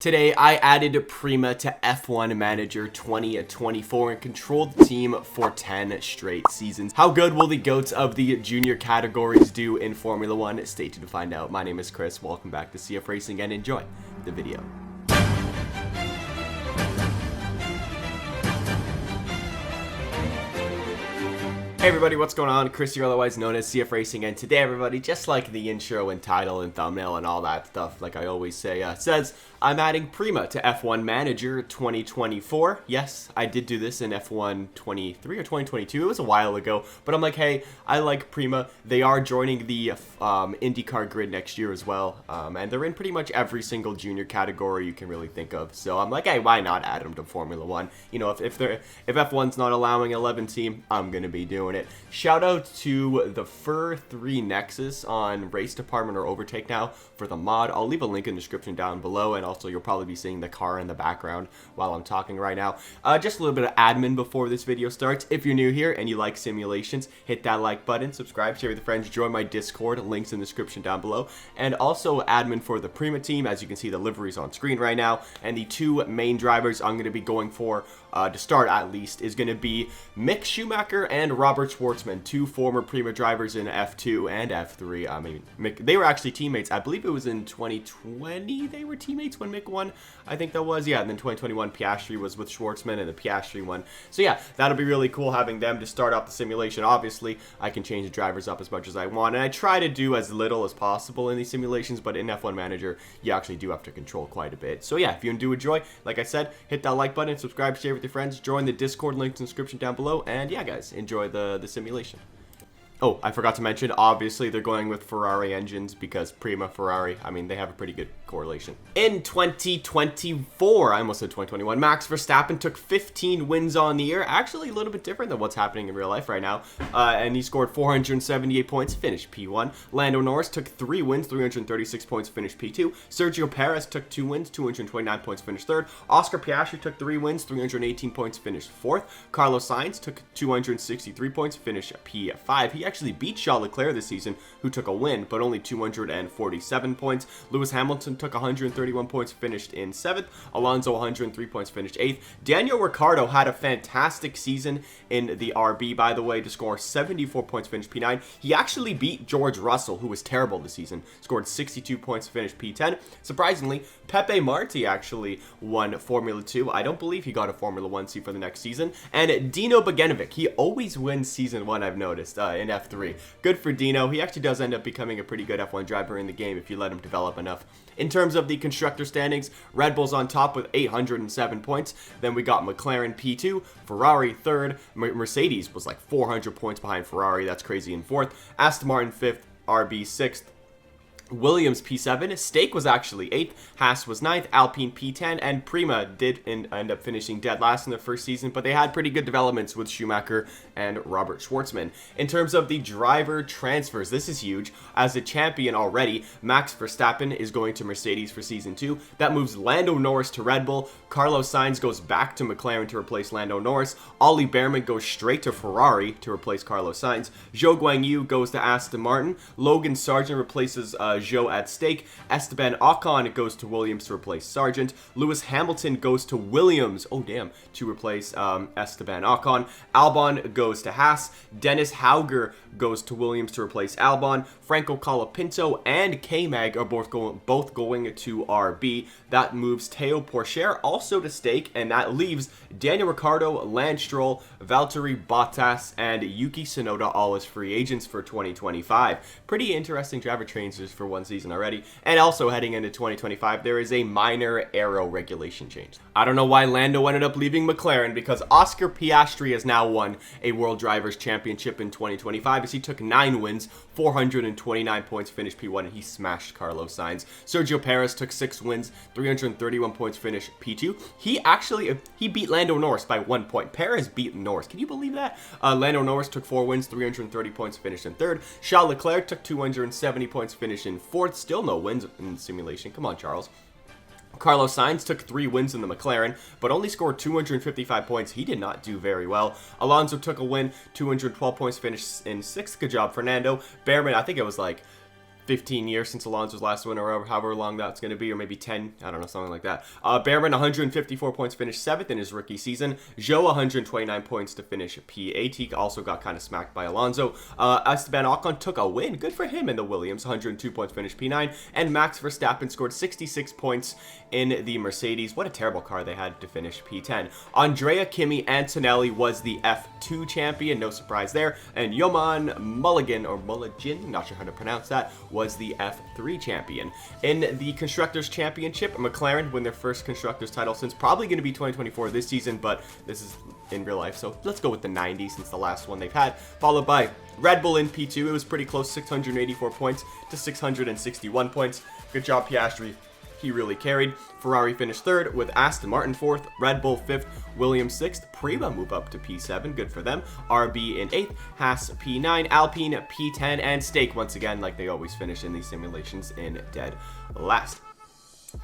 Today, I added Prema to F1 Manager 2024 and controlled the team for 10 straight seasons. How good will the GOATs of the junior categories do in Formula 1? Stay tuned to find out. My name is Chris. Welcome back to CF Racing and enjoy the video. Hey everybody, what's going on? Chris here, otherwise known as CF Racing, and today everybody, just like the intro and title and thumbnail and all that stuff, like I always say, says, I'm adding Prema to F1 Manager 2024. Yes, I did do this in F1 23 or 2022. It was a while ago, but I'm like, hey, I like Prema. They are joining the IndyCar grid next year as well, and they're in pretty much every single junior category you can really think of. So I'm like, hey, why not add them to Formula 1? You know, if F1's not allowing 11 team, I'm gonna be doing it. Shout out to the Fur 3 Nexus on Race Department or Overtake now for the mod. I'll leave a link in the description down below, and also you'll probably be seeing the car in the background while I'm talking right now. Just a little bit of admin before this video starts. If you're new here and you like simulations, hit that like button, subscribe, share with your friends, join my Discord, links in the description down below, and also admin for the Prema team. As you can see, the liveries on screen right now, and the two main drivers I'm going to be going for to start at least is going to be Mick Schumacher and Robert Schwartzman, two former Prema drivers in F2 and F3. I mean, they were actually teammates. I believe it was in 2020 they were teammates when Mick won. I think that was, yeah, and then 2021 Piastri was with Schwartzman and the Piastri won. So yeah, that'll be really cool having them to start off the simulation. Obviously, I can change the drivers up as much as I want, and I try to do as little as possible in these simulations, but in F1 Manager, you actually do have to control quite a bit. So yeah, if you do enjoy, like I said, hit that like button, subscribe, share with your friends, join the Discord, links in the description down below, and yeah guys, enjoy the simulation. Oh, I forgot to mention, obviously they're going with Ferrari engines because Prema, Ferrari, I mean, they have a pretty good correlation. In 2024, I almost said 2021, Max Verstappen took 15 wins on the year. Actually, a little bit different than what's happening in real life right now. And he scored 478 points, finished P1. Lando Norris took 3 wins, 336 points, finished P2. Sergio Perez took 2 wins, 229 points, finished 3rd. Oscar Piastri took 3 wins, 318 points, finished 4th. Carlos Sainz took 263 points, finished P5. He actually beat Charles Leclerc this season, who took a win, but only 247 points. Lewis Hamilton took 131 points, finished in 7th. Alonso 103 points, finished 8th. Daniel Ricciardo had a fantastic season in the RB, by the way, to score 74 points, finished P9. He actually beat George Russell, who was terrible this season, scored 62 points, finished P10. Surprisingly, Pepe Marti actually won Formula 2. I don't believe he got a Formula 1 seat for the next season. And Dino Beganovic, he always wins season 1, I've noticed, in F3. Good for Dino. He actually does end up becoming a pretty good F1 driver in the game if you let him develop enough. In terms of the constructor standings, Red Bull's on top with 807 points. Then we got McLaren P2, Ferrari 3rd, Mercedes was like 400 points behind Ferrari. That's crazy in 4th. Aston Martin 5th, RB 6th. Williams P7, Stake was actually 8th, Haas was 9th, Alpine P10, and Prema did end up finishing dead last in their first season, but they had pretty good developments with Schumacher and Robert Schwartzman. In terms of the driver transfers, this is huge. As a champion already, Max Verstappen is going to Mercedes for Season 2. That moves Lando Norris to Red Bull. Carlos Sainz goes back to McLaren to replace Lando Norris. Ollie Behrman goes straight to Ferrari to replace Carlos Sainz. Zhou Guanyu goes to Aston Martin. Logan Sargent replaces Zhou at Stake. Esteban Ocon goes to Williams to replace Sargent. Lewis Hamilton goes to Williams, oh damn, to replace Esteban Ocon. Albon goes to Haas. Dennis Hauger goes to Williams to replace Albon. Franco Colapinto and K-Mag are both going to RB. That moves Teo Pourchaire also to Stake, and that leaves Daniel Ricciardo, Lance Stroll, Valtteri Bottas, and Yuki Tsunoda all as free agents for 2025. Pretty interesting driver transfers for one season already. And also heading into 2025, there is a minor aero regulation change. I don't know why Lando ended up leaving McLaren, because Oscar Piastri has now won a World Drivers' Championship in 2025 as he took 9 wins, 429 points, finished P1, and he smashed Carlos Sainz. Sergio Perez took 6 wins, 331 points, finished P2. He beat Lando Norris by 1 point. Perez beat Norris. Can you believe that? Lando Norris took 4 wins, 330 points, finished in 3rd. Charles Leclerc took 270 points, finished in 4th. Still no wins in the simulation. Come on, Charles. Carlos Sainz took 3 wins in the McLaren, but only scored 255 points. He did not do very well. Alonso took a win, 212 points, finished in 6th. Good job, Fernando. Behrman, I think it was like 15 years since Alonso's last win, or however long that's going to be, or maybe 10, I don't know, something like that. Behrman, 154 points, finished 7th in his rookie season. Zhou, 129 points to finish P8. He also got kind of smacked by Alonso. Esteban Ocon took a win. Good for him in the Williams, 102 points, finished P9. And Max Verstappen scored 66 points in the Mercedes. What a terrible car they had to finish P10. Andrea Kimi Antonelli was the F2 champion, no surprise there. And Johan Mulligan, not sure how to pronounce that, was the F3 champion. In the Constructors' Championship, McLaren win their first Constructors title since probably going to be 2024 this season, but this is in real life, so let's go with the 90 since the last one they've had. Followed by Red Bull in P2. It was pretty close, 684 points to 661 points. Good job, Piastri. He really carried. Ferrari finished 3rd with Aston Martin 4th, Red Bull 5th, Williams 6th, Prema move up to P7, good for them, RB in 8th, Haas P9, Alpine P10, and Stake once again, like they always finish in these simulations, in dead last.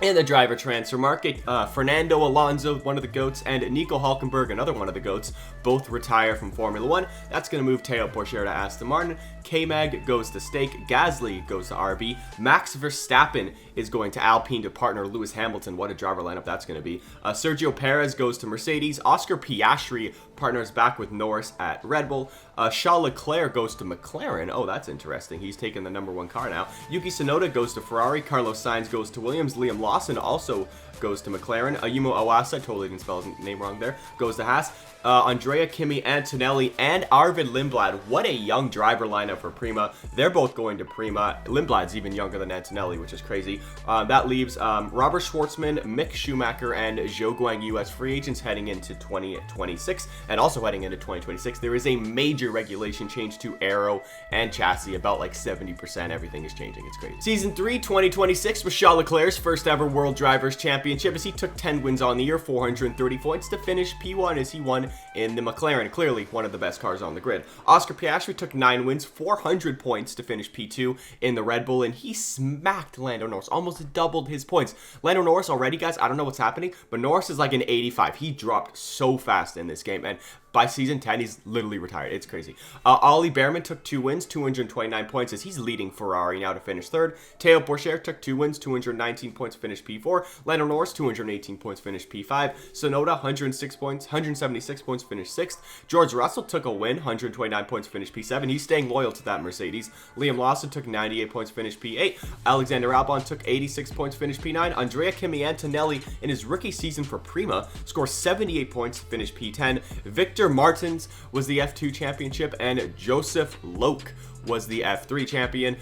In the driver transfer market, Fernando Alonso, one of the GOATs, and Nico Hülkenberg, another one of the GOATs, both retire from Formula 1. That's going to move Théo Pourchaire to Aston Martin. K-Mag goes to Stake. Gasly goes to RB. Max Verstappen is going to Alpine to partner Lewis Hamilton. What a driver lineup that's going to be. Sergio Perez goes to Mercedes. Oscar Piastri partners back with Norris at Red Bull. Charles Leclerc goes to McLaren. Oh, that's interesting. He's taking the #1 car now. Yuki Tsunoda goes to Ferrari. Carlos Sainz goes to Williams. Liam Lawson also goes to McLaren. Ayumu Awasa, totally didn't spell his name wrong there, goes to Haas. Andrea Kimi Antonelli and Arvid Lindblad. What a young driver lineup for Prema. They're both going to Prema. Lindblad's even younger than Antonelli, which is crazy. That leaves Robert Schwartzman, Mick Schumacher, and Zhou Guanyu as free agents heading into 2026. And also heading into 2026, there is a major regulation change to aero and chassis. About like 70%. Everything is changing. It's crazy. Season 3, 2026 was Charles Leclerc's first ever World Drivers' Championship as he took 10 wins on the year, 430 points to finish P1 as he won in the McLaren, clearly one of the best cars on the grid. Oscar Piastri took 9 wins, 400 points to finish P2 in the Red Bull, and he smacked Lando Norris, almost doubled his points. Lando Norris already, guys, I don't know what's happening, but Norris is like an 85. He dropped so fast in this game, and by season 10, he's literally retired. It's crazy. Ollie Behrman took 2 wins, 229 points as he's leading Ferrari now to finish 3rd. Théo Pourchaire took 2 wins, 219 points, finished P4. Lando Norris, 218 points, finished P5. Tsunoda, 176 points, finished 6th. George Russell took a win, 129 points, finished P7. He's staying loyal to that Mercedes. Liam Lawson took 98 points, finished P8. Alexander Albon took 86 points, finished P9. Andrea Kimi Antonelli in his rookie season for Prema scores 78 points, finished P10. Victor Martins was the F2 championship, and Joseph Loke was the F3 champion.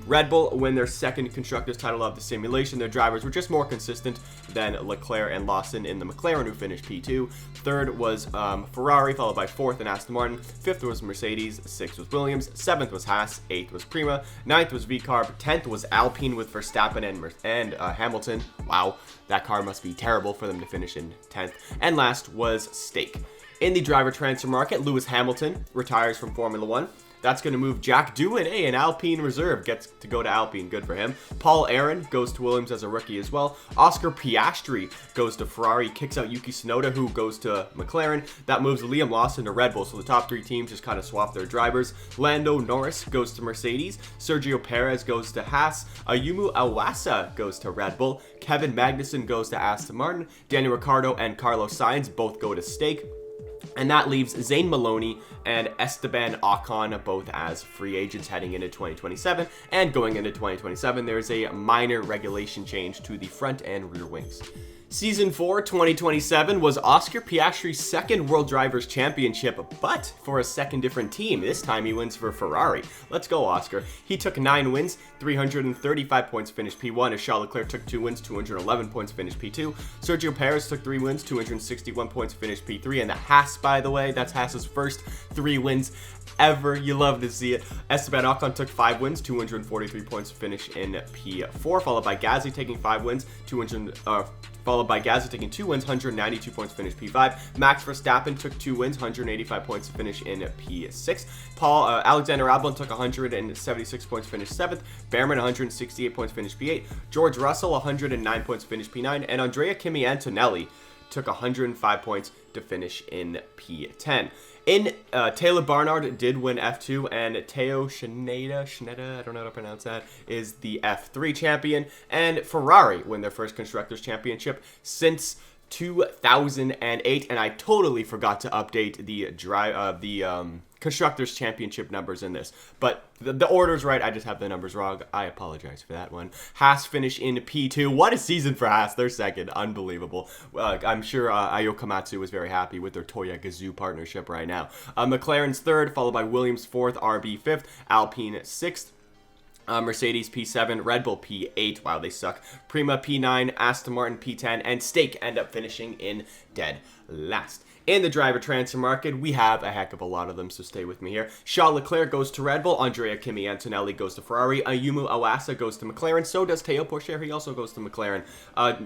Red Bull win their second Constructors title of the simulation. Their drivers were just more consistent than Leclerc and Lawson in the McLaren, who finished P2. 3rd was Ferrari, followed by 4th and Aston Martin. 5th was Mercedes. 6th was Williams. 7th was Haas. 8th was Prema. 9th was VCarb. 10th was Alpine with Verstappen and Hamilton. Wow, that car must be terrible for them to finish in 10th. And last was Stake. In the driver transfer market, Lewis Hamilton retires from Formula 1. That's going to move Jack Doohan, an Alpine reserve, gets to go to Alpine. Good for him. Paul Aaron goes to Williams as a rookie as well. Oscar Piastri goes to Ferrari, kicks out Yuki Tsunoda, who goes to McLaren. That moves Liam Lawson to Red Bull, so the top 3 teams just kind of swap their drivers. Lando Norris goes to Mercedes. Sergio Perez goes to Haas. Ayumu Awasa goes to Red Bull. Kevin Magnussen goes to Aston Martin. Daniel Ricciardo and Carlos Sainz both go to Stake. And that leaves Zane Maloney and Esteban Ocon both as free agents heading into 2027. And going into 2027, there's a minor regulation change to the front and rear wings. Season 4, 2027 was Oscar Piastri's second World Drivers' Championship, but for a second different team. This time he wins for Ferrari. Let's go, Oscar. He took 9 wins, 335 points, finished P1, as Charles Leclerc took 2 wins, 211 points, finished P2. Sergio Perez took 3 wins, 261 points, finished P3. And the Haas, by the way, that's Haas's first 3 wins ever. You love to see it. Esteban Ocon took 5 wins, 243 points, finish in P4, followed by Gasly taking 5 wins, followed by Gasly taking 2 wins, 192 points, finish P5. Max Verstappen took 2 wins, 185 points, finish in P6. Alexander Albon took 176 points, finished 7th. Behrman, 168 points, finished P8. George Russell, 109 points, finished P9. And Andrea Kimi Antonelli took 105 points to finish in P10. Taylor Barnard did win F2, and Teo Schneider, I don't know how to pronounce that, is the F3 champion. And Ferrari win their first Constructors Championship since 2008, and I totally forgot to update the Constructors Championship numbers in this, but the order's right. I just have the numbers wrong. I apologize for that one. Haas finish in P2. What a season for Haas. They're second. Unbelievable. I'm sure Ayo Komatsu was very happy with their Toya Gazoo partnership right now. McLaren's third, followed by Williams fourth, RB fifth, Alpine sixth. Mercedes P7, Red Bull P8, wow, they suck. Prema P9, Aston Martin P10, and Stake end up finishing in dead last. In the driver transfer market, we have a heck of a lot of them, so stay with me here. Charles Leclerc goes to Red Bull, Andrea Kimi Antonelli goes to Ferrari, Ayumu Iwasa goes to McLaren, so does Teo Pourchaire, he also goes to McLaren.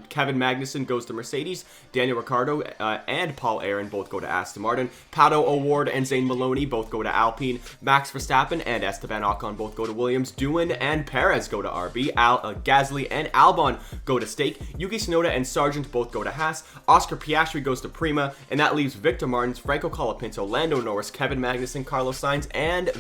Kevin Magnussen goes to Mercedes, Daniel Ricciardo and Paul Aaron both go to Aston Martin, Pato O'Ward and Zane Maloney both go to Alpine, Max Verstappen and Esteban Ocon both go to Williams, Doohan and Perez go to RB, Gasly and Albon go to Stake, Yuki Tsunoda and Sargent both go to Haas, Oscar Piastri goes to Prema, and that leaves Victor Martins, Franco Colapinto, Lando Norris, Kevin Magnussen, Carlos Sainz, and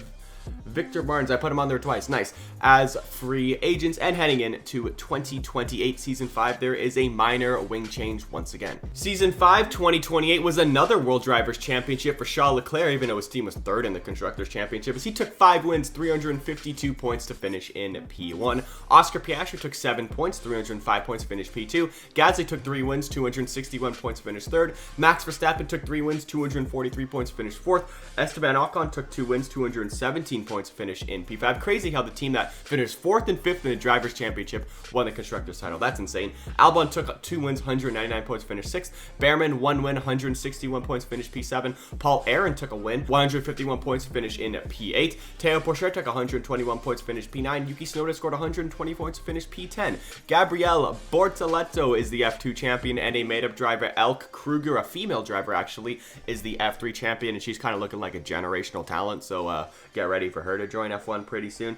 Victor Barnes, I put him on there twice, nice, as free agents. And heading into 2028 Season 5, there is a minor wing change once again. Season 5, 2028 was another World Drivers' Championship for Charles Leclerc, even though his team was third in the Constructors' Championship, as he took 5 wins, 352 points to finish in P1. Oscar Piastri took 7 points, 305 points to finish P2. Gasly took 3 wins, 261 points to finish third. Max Verstappen took 3 wins, 243 points to finish fourth. Esteban Ocon took 2 wins, 217 points to finish in P5. Crazy how the team that finished 4th and 5th in the Drivers' Championship won the Constructors' title. That's insane. Albon took 2 wins, 199 points, finished 6th. Behrman, 1 win, 161 points, finished P7. Paul Aaron took a win, 151 points, finish in P8. Teo Pourchaire took 121 points, finished P9. Yuki Tsunoda scored 120 points, finished P10. Gabriele Bortoleto is the F2 champion, and a made-up driver, Elke Kruger, a female driver actually, is the F3 champion, and she's kind of looking like a generational talent, so get ready for her to join F1 pretty soon.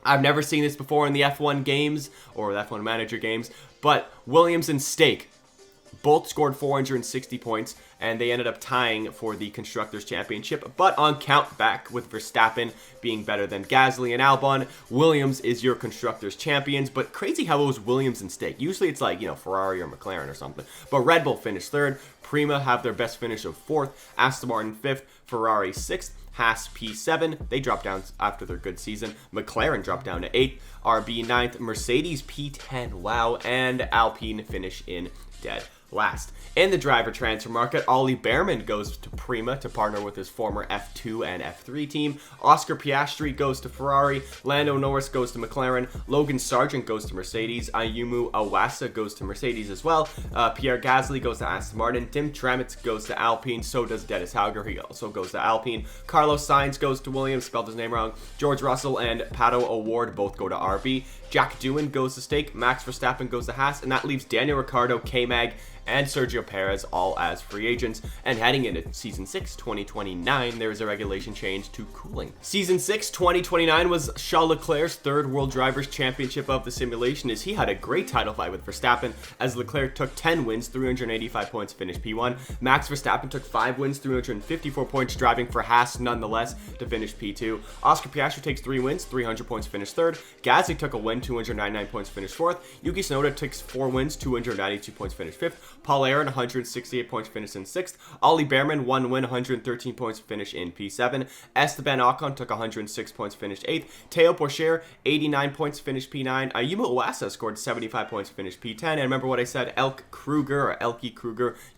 I've never seen this before in the F1 games, or the F1 Manager games, but Williams and Stake both scored 460 points, and they ended up tying for the Constructors' Championship. But on count back, with Verstappen being better than Gasly and Albon, Williams is your Constructors' Champions. But crazy how it was Williams and Stake. Usually it's like, Ferrari or McLaren or something. But Red Bull finished third. Prema have their best finish of 4th. Aston Martin 5th. Ferrari 6th. Haas P7, they dropped down after their good season. McLaren dropped down to 8th. RB 9th. Mercedes P10, wow. And Alpine finish in dead last. In the driver transfer market, Ollie Behrman goes to Prema to partner with his former F2 and F3 team. Oscar Piastri goes to Ferrari. Lando Norris goes to McLaren. Logan Sargent goes to Mercedes. Ayumu Iwasa goes to Mercedes as well. Pierre Gasly goes to Aston Martin. Tim Tramitz goes to Alpine. So does Dennis Hauger. He also goes to Alpine. Carlos Sainz goes to Williams. Spelled his name wrong. George Russell and Pato O'Ward both go to RB. Jack Doohan goes to Stake. Max Verstappen goes to Haas. And that leaves Daniel Ricciardo, K-Mag, and Sergio Perez all as free agents. And heading into Season 6, 2029, there is a regulation change to cooling. Season 6, 2029 was Charles Leclerc's third World Drivers' Championship of the simulation, as he had a great title fight with Verstappen, as Leclerc took 10 wins, 385 points, finished P1. Max Verstappen took 5 wins, 354 points, driving for Haas nonetheless to finish P2. Oscar Piastri takes 3 wins, 300 points, finished third. Gasly took a win, 299 points, finished fourth. Yuki Tsunoda takes 4 wins, 292 points, finished fifth. Paul Aaron, 168 points, finished in 6th. Ollie Behrman, 1 win, 113 points, finished in P7. Esteban Ocon took 106 points, finished 8th. Teo Pourchaire, 89 points, finished P9. Ayumu Iwasa scored 75 points, finished P10. And remember what I said, Elke Kruger,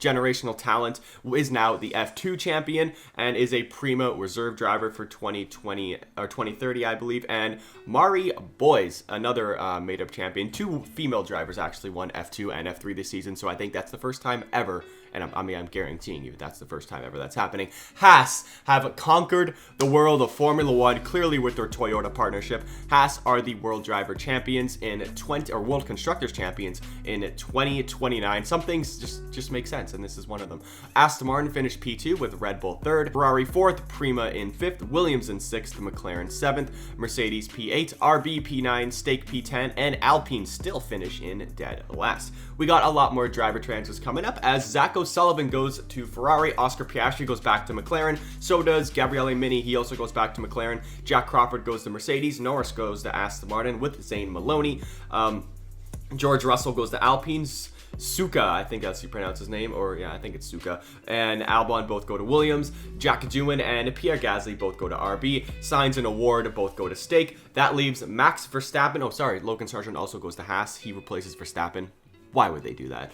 generational talent, is now the F2 champion and is a Prema reserve driver for 2020 or 2030, I believe. And Mari Boys, another made-up champion. 2 female drivers actually won F2 and F3 this season, so I think that's the first time ever, and I'm guaranteeing you that's the first time ever that's happening. Haas have conquered the world of Formula 1, clearly with their Toyota partnership. Haas are the World Driver Champions in World Constructors Champions in 2029. Some things just make sense, and this is one of them. Aston Martin finished P2 with Red Bull 3rd, Ferrari 4th, Prema in 5th, Williams in 6th, McLaren 7th, Mercedes P8, RB P9, Stake stake P10, and Alpine still finish in dead last. We got a lot more driver transfers coming up as Zach O'Sullivan goes to Ferrari, Oscar Piastri goes back to McLaren, so does Gabriele Mini, he also goes back to McLaren, Jack Crawford goes to Mercedes, Norris goes to Aston Martin with Zane Maloney, George Russell goes to Alpines, Suka, I think that's how you pronounce his name, or yeah, I think it's Suka, and Albon both go to Williams, Jack Doohan and Pierre Gasly both go to RB, Sainz and Award both go to Stake. That leaves Max Verstappen, Logan Sargent also goes to Haas, he replaces Verstappen. Why would they do that?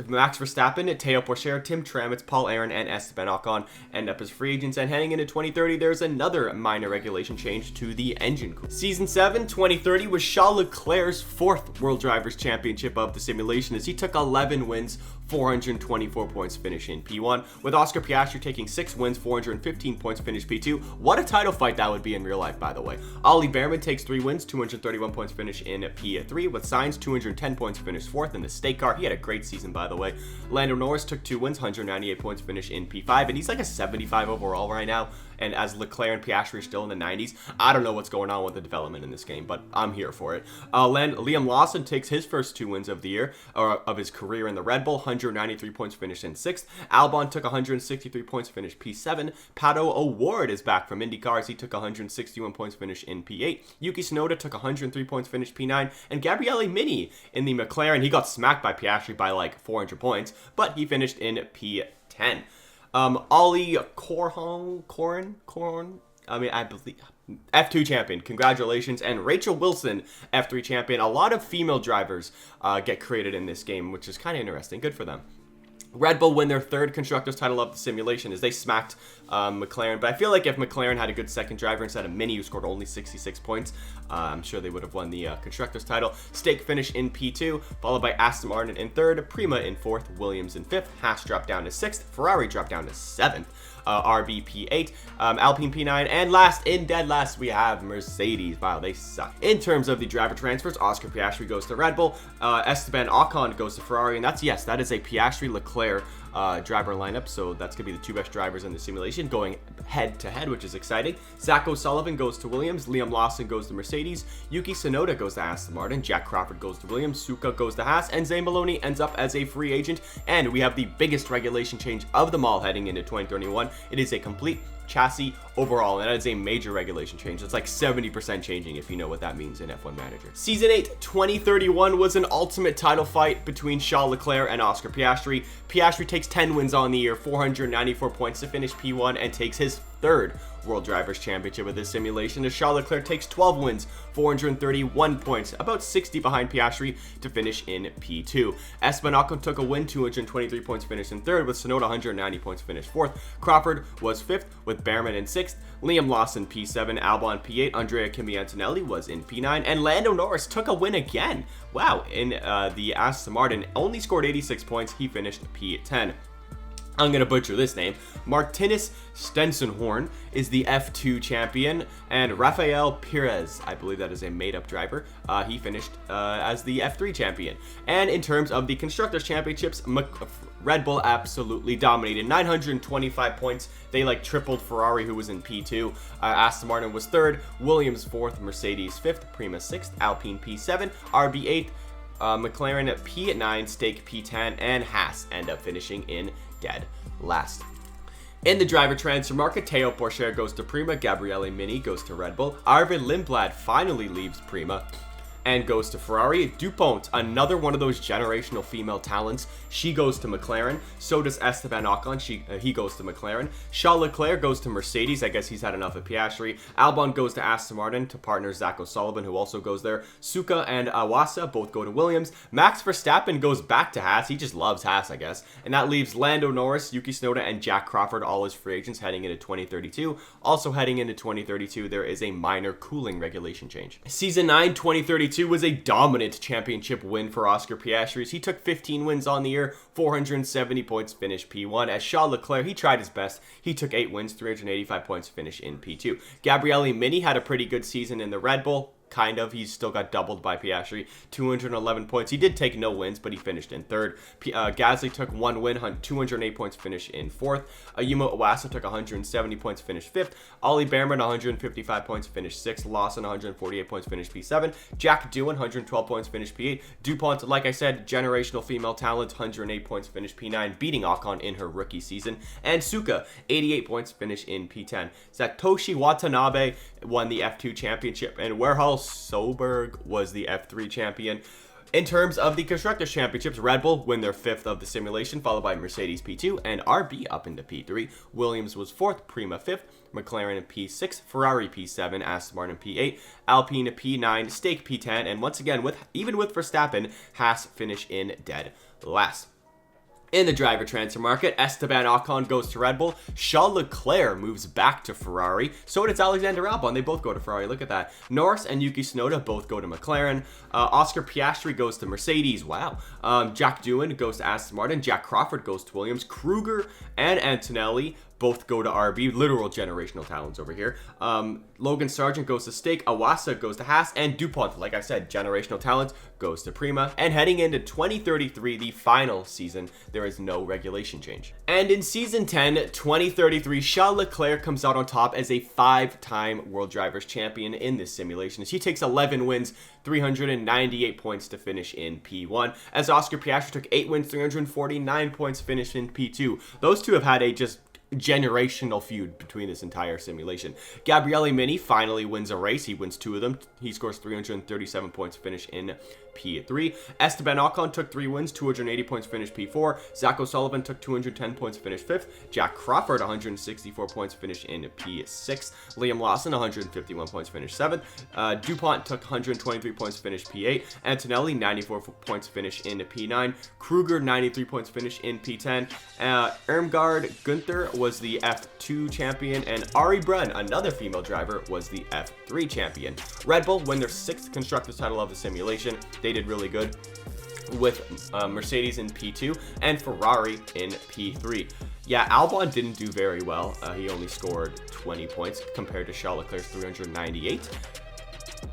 Max Verstappen, Théo Pourchaire, Tim Tramitz, Paul Aaron, and Esteban Ocon end up as free agents. And heading into 2030, there's another minor regulation change to the engine. Season 7, 2030 was Charles Leclerc's 4th World Drivers' Championship of the simulation as he took 11 wins, 424 points finish in P1, with Oscar Piastri taking 6 wins, 415 points finish P2. What a title fight that would be in real life, by the way. Ollie Behrman takes 3 wins, 231 points finish in P3, with Sainz 210 points finish 4th in the State Car. He had a great season, by the way. Lando Norris took 2 wins, 198 points finish in P5, and he's like a 75 overall right now. And as Leclerc and Piastri are still in the 90s, I don't know what's going on with the development in this game, but I'm here for it. Liam Lawson takes his first 2 wins of the year, or of his career in the Red Bull, 193 points finished in 6th. Albon took 163 points finished P7. Pato O'Ward is back from IndyCar as he took 161 points finished in P8. Yuki Tsunoda took 103 points finished P9. And Gabriele Mini in the McLaren, he got smacked by Piastri by like 400 points, but he finished in P10. Ollie Corn, I believe, F2 champion, congratulations, and Rachel Wilson, F3 champion. A lot of female drivers get created in this game, which is kind of interesting. Good for them. Red Bull win their 3rd Constructors title of the simulation as they smacked McLaren. But I feel like if McLaren had a good second driver instead of Mini, who scored only 66 points, I'm sure they would have won the Constructors title. Stake finish in P2, followed by Aston Martin in 3rd, Prema in 4th, Williams in 5th, Haas dropped down to 6th, Ferrari dropped down to 7th. RB P8, Alpine P9, and last, in dead last, we have Mercedes. Wow, they suck. In terms of the driver transfers, Oscar Piastri goes to Red Bull, Esteban Ocon goes to Ferrari, and that is a Piastri-Leclerc driver lineup, so that's going to be the 2 best drivers in the simulation going head-to-head, which is exciting. Zach O'Sullivan goes to Williams, Liam Lawson goes to Mercedes, Yuki Tsunoda goes to Aston Martin, Jack Crawford goes to Williams, Suka goes to Haas, and Zane Maloney ends up as a free agent, and we have the biggest regulation change of them all heading into 2031. It is a complete chassis overall, and that is a major regulation change. It's like 70% changing if you know what that means in F1 Manager. Season 8 2031 was an ultimate title fight between Charles Leclerc and Oscar Piastri. Piastri takes 10 wins on the year, 494 points to finish P1, and takes his 3rd World Drivers' Championship of this simulation as Charles Leclerc takes 12 wins, 431 points, about 60 behind Piastri to finish in P2. Esteban Ocon took a win, 223 points finished in 3rd, with Tsunoda 190 points finished 4th. Crawford was 5th, with Behrman in 6th. Liam Lawson P7, Albon P8, Andrea Kimi Antonelli was in P9, and Lando Norris took a win again. Wow, in the Aston Martin, only scored 86 points, he finished P10. I'm going to butcher this name. Martinez Stensenhorn is the F2 champion, and Rafael Perez, I believe that is a made-up driver, he finished as the F3 champion. And in terms of the Constructors' Championships, Red Bull absolutely dominated. 925 points. They like tripled Ferrari, who was in P2. Aston Martin was 3rd, Williams 4th, Mercedes 5th, Prema 6th, Alpine P7, RB 8th, McLaren at P9, Stake P10, and Haas end up finishing in dead last. In the driver transfer market, Théo Pourchaire goes to Prema, Gabriele Mini goes to Red Bull, Arvid Lindblad finally leaves Prema and goes to Ferrari. Dupont, another one of those generational female talents, she goes to McLaren. So does Esteban Ocon, he goes to McLaren. Charles Leclerc goes to Mercedes, I guess he's had enough of Piastri. Albon goes to Aston Martin to partner Zach O'Sullivan, who also goes there. Suka and Awasa both go to Williams. Max Verstappen goes back to Haas, he just loves Haas, I guess. And that leaves Lando Norris, Yuki Tsunoda, and Jack Crawford, all as free agents heading into 2032. Also heading into 2032, there is a minor cooling regulation change. Season 9, 2032 was a dominant championship win for Oscar Piastri. He took 15 wins on the year, 470 points, finished P1. As Charles Leclerc, he tried his best. He took 8 wins, 385 points, finish in P2. Gabriele Mini had a pretty good season in the Red Bull. kind of. He's still got doubled by Piastri, 211 points. He did take no wins, but he finished in third. Gasly took 1 win, 208 points, finished in fourth. Yuma Iwasa took 170 points, finished fifth. Ollie Behrman, 155 points, finished sixth. Lawson, 148 points, finished P7. Jack Doohan, 112 points, finished P8. DuPont, like I said, generational female talent, 108 points, finished P9, beating Ocon in her rookie season. And Suka, 88 points, finished in P10. Satoshi Watanabe won the F2 championship, and Werhal Soberg was the F3 champion. In terms of the Constructors' Championships, Red Bull win their 5th of the simulation, followed by Mercedes P2 and RB up into P3. Williams was 4th, Prema 5th, McLaren P6, Ferrari P7, Aston Martin P8, Alpine P9, Stake P10, and once again, even with Verstappen, Haas finish in dead last. In the driver transfer market, Esteban Ocon goes to Red Bull. Charles Leclerc moves back to Ferrari. So does Alexander Albon. They both go to Ferrari. Look at that. Norris and Yuki Tsunoda both go to McLaren. Oscar Piastri goes to Mercedes. Wow. Jack Doohan goes to Aston Martin. Jack Crawford goes to Williams. Kruger and Antonelli both go to RB, literal generational talents over here. Logan Sargent goes to Stake, Iwasa goes to Haas, and DuPont, like I said, generational talent, goes to Prema. And heading into 2033, the final season, there is no regulation change. And in Season 10, 2033, Charles Leclerc comes out on top as a 5-time World Drivers' Champion in this simulation, as he takes 11 wins, 398 points to finish in P1, as Oscar Piastri took 8 wins, 349 points, finished in P2. Those two have had a just generational feud between this entire simulation. Gabriele Mini finally wins a race. He wins 2 of them. He scores 337 points, finish in P3. Esteban Ocon took 3 wins, 280 points, finished P4. Zach O'Sullivan took 210 points, finished 5th. Jack Crawford, 164 points, finished in P6. Liam Lawson, 151 points, finished 7th. DuPont took 123 points, finished P8. Antonelli, 94 points, finished in P9. Kruger, 93 points, finished in P10. Irmgard Gunther was the F2 champion, and Ari Brunn, another female driver, was the F3 champion. Red Bull win their 6th Constructors title of the simulation. They did really good with Mercedes in P2 and Ferrari in P3. Yeah, Albon didn't do very well. He only scored 20 points compared to Charles Leclerc's 398.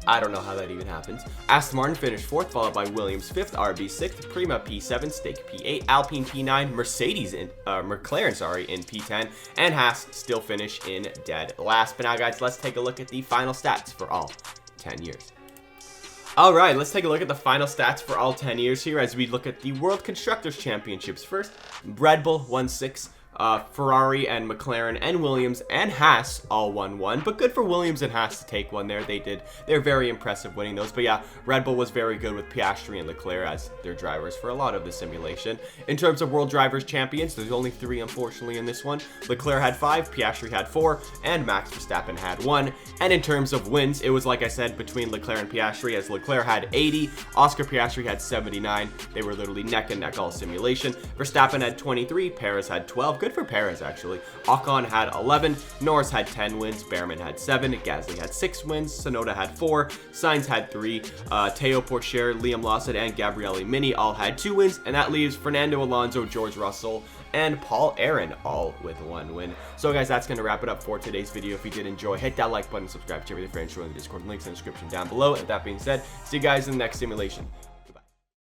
I don't know how that even happens. Aston Martin finished 4th, followed by Williams 5th, RB 6th, Prema P7, Stake P8, Alpine P9, McLaren in P10, and Haas still finish in dead last. But now, guys, let's take a look at the final stats for all 10 years. Alright, let's take a look at the final stats for all 10 years here as we look at the World Constructors' Championships first. Red Bull won 6. Ferrari and McLaren and Williams and Haas all won 1, but good for Williams and Haas to take 1 there. They're very impressive winning those. But yeah, Red Bull was very good with Piastri and Leclerc as their drivers for a lot of the simulation. In terms of World Drivers' Champions, there's only 3 unfortunately in this one. Leclerc had 5, Piastri had 4, and Max Verstappen had 1. And in terms of wins, it was like I said between Leclerc and Piastri, as Leclerc had 80, Oscar Piastri had 79. They were literally neck and neck all simulation. Verstappen had 23, Perez had 12. Good for Perez, actually. Ocon had 11, Norris had 10 wins, Behrman had 7, Gasly had 6 wins, Tsunoda had 4, Sainz had 3, Teo Pourchaire, Liam Lawson, and Gabriele Mini all had 2 wins, and that leaves Fernando Alonso, George Russell, and Paul Aaron all with 1 win. So guys, that's going to wrap it up for today's video. If you did enjoy, hit that like button, subscribe to everything, friends, join the Discord, links in the description down below. And with that being said, see you guys in the next simulation.